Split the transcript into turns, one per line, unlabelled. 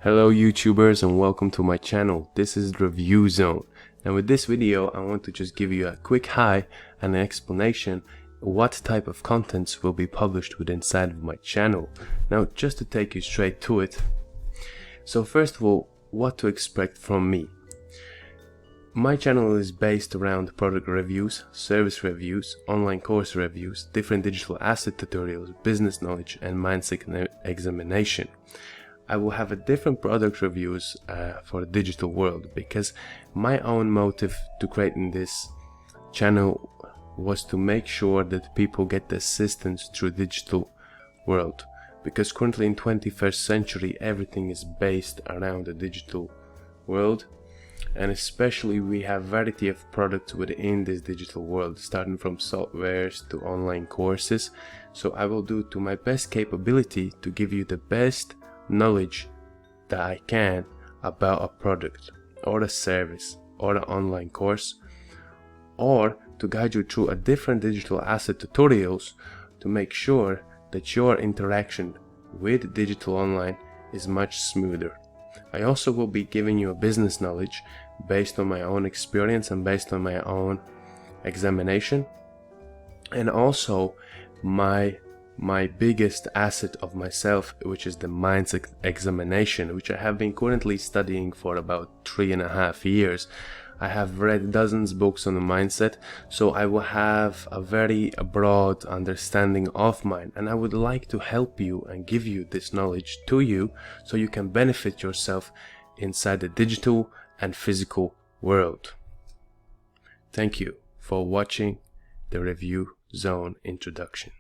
Hello YouTubers and welcome to my channel. This is the Review Zone, and with this video I want to just give you a quick hi and an explanation what type of contents will be published within inside of my channel. Now just to take you straight to it. So first of all, what to expect from me. My channel is based around product reviews, service reviews, online course reviews, different digital asset tutorials, business knowledge and mindset examination. I will have a different product reviews for the digital world, because my own motive to creating this channel was to make sure that people get the assistance through digital world, because currently in 21st century everything is based around the digital world, and especially we have variety of products within this digital world, starting from softwares to online courses. So I will do to my best capability to give you the best knowledge that I can about a product or a service or an online course, or to guide you through a different digital asset tutorials to make sure that your interaction with digital online is much smoother. I also will be giving you a business knowledge based on my own experience and based on my own examination, and also my biggest asset of myself, which is the mindset examination, which I have been currently studying for about 3.5 years. I have read dozens of books on the mindset, so I will have a very broad understanding of mine, and I would like to help you and give you this knowledge to you so you can benefit yourself inside the digital and physical world. Thank you for watching the Review Zone introduction.